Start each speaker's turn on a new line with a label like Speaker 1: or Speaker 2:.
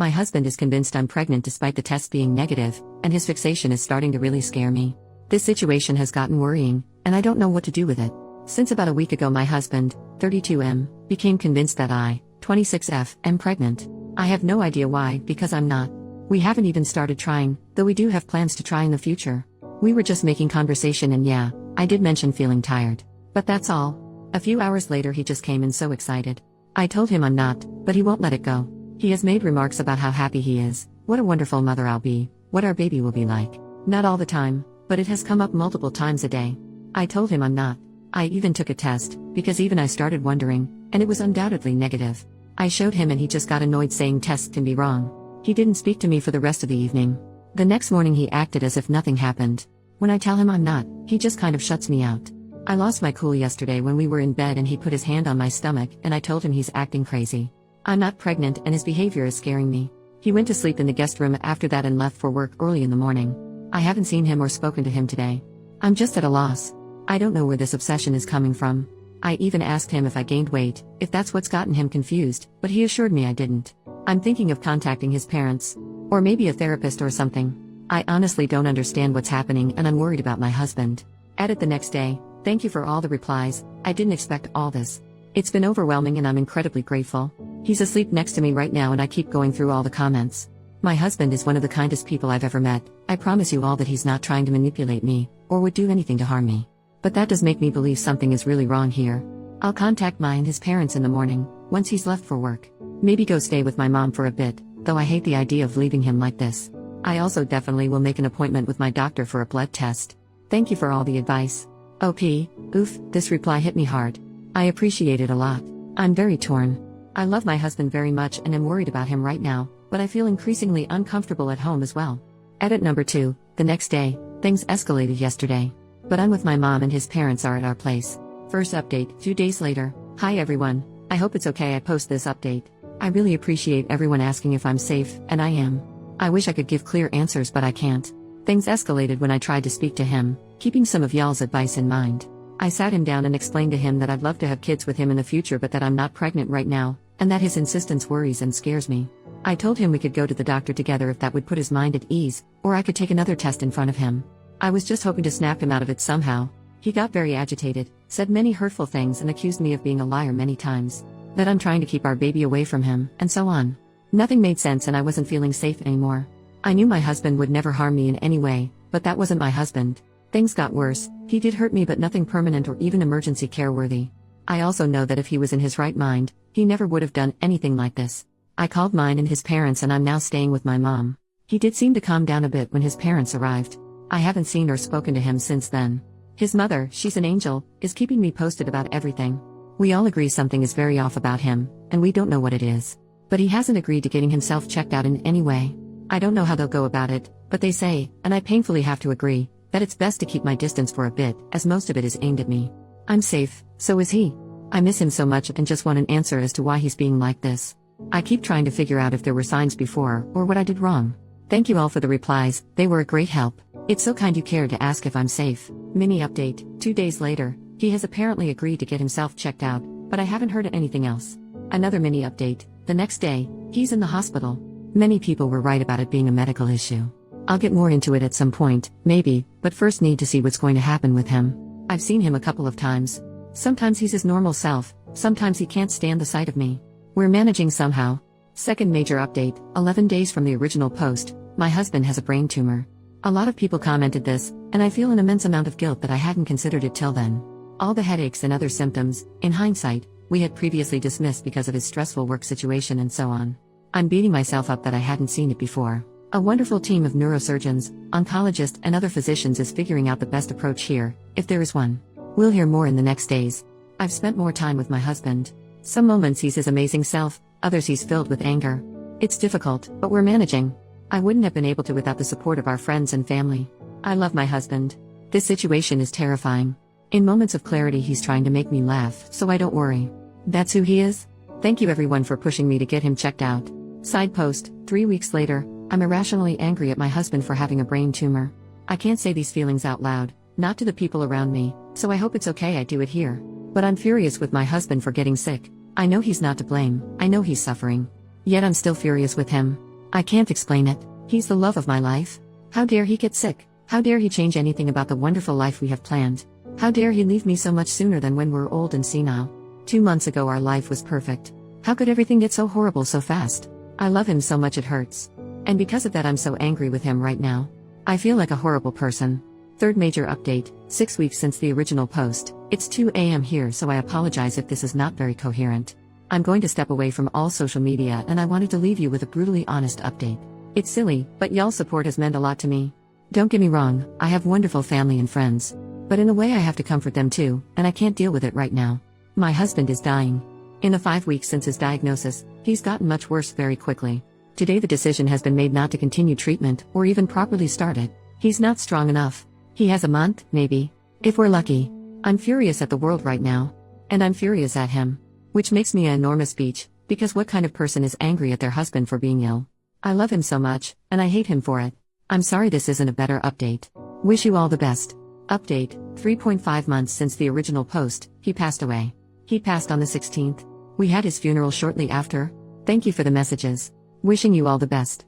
Speaker 1: My husband is convinced I'm pregnant despite the test being negative, and his fixation is starting to really scare me. This situation has gotten worrying, and I don't know what to do with it. Since about a week ago my husband, 32M, became convinced that I, 26F, am pregnant. I have no idea why, because I'm not. We haven't even started trying, though we do have plans to try in the future. We were just making conversation and yeah, I did mention feeling tired. But that's all. A few hours later he just came in so excited. I told him I'm not, but he won't let it go. He has made remarks about how happy he is, what a wonderful mother I'll be, what our baby will be like. Not all the time, but it has come up multiple times a day. I told him I'm not. I even took a test, because even I started wondering, and it was undoubtedly negative. I showed him and he just got annoyed saying tests can be wrong. He didn't speak to me for the rest of the evening. The next morning he acted as if nothing happened. When I tell him I'm not, he just kind of shuts me out. I lost my cool yesterday when we were in bed and he put his hand on my stomach and I told him he's acting crazy. I'm not pregnant and his behavior is scaring me. He went to sleep in the guest room after that and left for work early in the morning. I haven't seen him or spoken to him today. I'm just at a loss. I don't know where this obsession is coming from. I even asked him if I gained weight, if that's what's gotten him confused, but he assured me I didn't. I'm thinking of contacting his parents. Or maybe a therapist or something. I honestly don't understand what's happening and I'm worried about my husband. Added the next day, thank you for all the replies, I didn't expect all this. It's been overwhelming and I'm incredibly grateful. He's asleep next to me right now and I keep going through all the comments. My husband is one of the kindest people I've ever met. I promise you all that he's not trying to manipulate me, or would do anything to harm me. But that does make me believe something is really wrong here. I'll contact his parents in the morning, once he's left for work. Maybe go stay with my mom for a bit, though I hate the idea of leaving him like this. I also definitely will make an appointment with my doctor for a blood test. Thank you for all the advice. Oof, this reply hit me hard. I appreciate it a lot. I'm very torn. I love my husband very much and am worried about him right now, but I feel increasingly uncomfortable at home as well. Edit number 2, the next day, things escalated yesterday. But I'm with my mom and his parents are at our place. First update, 2 days later. Hi everyone, I hope it's okay I post this update. I really appreciate everyone asking if I'm safe, and I am. I wish I could give clear answers but I can't. Things escalated when I tried to speak to him, keeping some of y'all's advice in mind. I sat him down and explained to him that I'd love to have kids with him in the future but that I'm not pregnant right now, and that his insistence worries and scares me. I told him we could go to the doctor together if that would put his mind at ease, or I could take another test in front of him. I was just hoping to snap him out of it somehow. He got very agitated, said many hurtful things and accused me of being a liar many times. That I'm trying to keep our baby away from him, and so on. Nothing made sense and I wasn't feeling safe anymore. I knew my husband would never harm me in any way, but that wasn't my husband. Things got worse. He did hurt me but nothing permanent or even emergency care worthy. I also know that if he was in his right mind, he never would have done anything like this. I called mine and his parents and I'm now staying with my mom. He did seem to calm down a bit when his parents arrived. I haven't seen or spoken to him since then. His mother, she's an angel, is keeping me posted about everything. We all agree something is very off about him, and we don't know what it is. But he hasn't agreed to getting himself checked out in any way. I don't know how they'll go about it, but they say, and I painfully have to agree, that it's best to keep my distance for a bit, as most of it is aimed at me. I'm safe, so is he. I miss him so much and just want an answer as to why he's being like this. I keep trying to figure out if there were signs before, or what I did wrong. Thank you all for the replies, they were a great help. It's so kind you cared to ask if I'm safe. Mini update, 2 days later, he has apparently agreed to get himself checked out, but I haven't heard anything else. Another mini update, the next day, he's in the hospital. Many people were right about it being a medical issue. I'll get more into it at some point, maybe, but first need to see what's going to happen with him. I've seen him a couple of times. Sometimes he's his normal self, sometimes he can't stand the sight of me. We're managing somehow. Second major update, 11 days from the original post, my husband has a brain tumor. A lot of people commented this, and I feel an immense amount of guilt that I hadn't considered it till then. All the headaches and other symptoms, in hindsight, we had previously dismissed because of his stressful work situation and so on. I'm beating myself up that I hadn't seen it before. A wonderful team of neurosurgeons, oncologists and other physicians is figuring out the best approach here, if there is one. We'll hear more in the next days. I've spent more time with my husband. Some moments he's his amazing self, others he's filled with anger. It's difficult, but we're managing. I wouldn't have been able to without the support of our friends and family. I love my husband. This situation is terrifying. In moments of clarity he's trying to make me laugh, so I don't worry. That's who he is? Thank you everyone for pushing me to get him checked out. Side post, 3 weeks later, I'm irrationally angry at my husband for having a brain tumor. I can't say these feelings out loud, not to the people around me, so I hope it's okay I do it here. But I'm furious with my husband for getting sick. I know he's not to blame, I know he's suffering. Yet I'm still furious with him. I can't explain it. He's the love of my life. How dare he get sick? How dare he change anything about the wonderful life we have planned? How dare he leave me so much sooner than when we're old and senile? 2 months ago our life was perfect. How could everything get so horrible so fast? I love him so much it hurts. And because of that I'm so angry with him right now. I feel like a horrible person. Third major update, 6 weeks since the original post. It's 2 a.m. here, so I apologize if this is not very coherent. I'm going to step away from all social media and I wanted to leave you with a brutally honest update. It's silly, but y'all's support has meant a lot to me. Don't get me wrong, I have wonderful family and friends. But in a way I have to comfort them too, and I can't deal with it right now. My husband is dying. In the 5 weeks since his diagnosis, he's gotten much worse very quickly. Today the decision has been made not to continue treatment, or even properly start it. He's not strong enough. He has a month, maybe. If we're lucky. I'm furious at the world right now. And I'm furious at him. Which makes me an enormous beach, because what kind of person is angry at their husband for being ill? I love him so much, and I hate him for it. I'm sorry this isn't a better update. Wish you all the best. Update, 3.5 months since the original post, he passed away. He passed on the 16th. We had his funeral shortly after. Thank you for the messages. Wishing you all the best.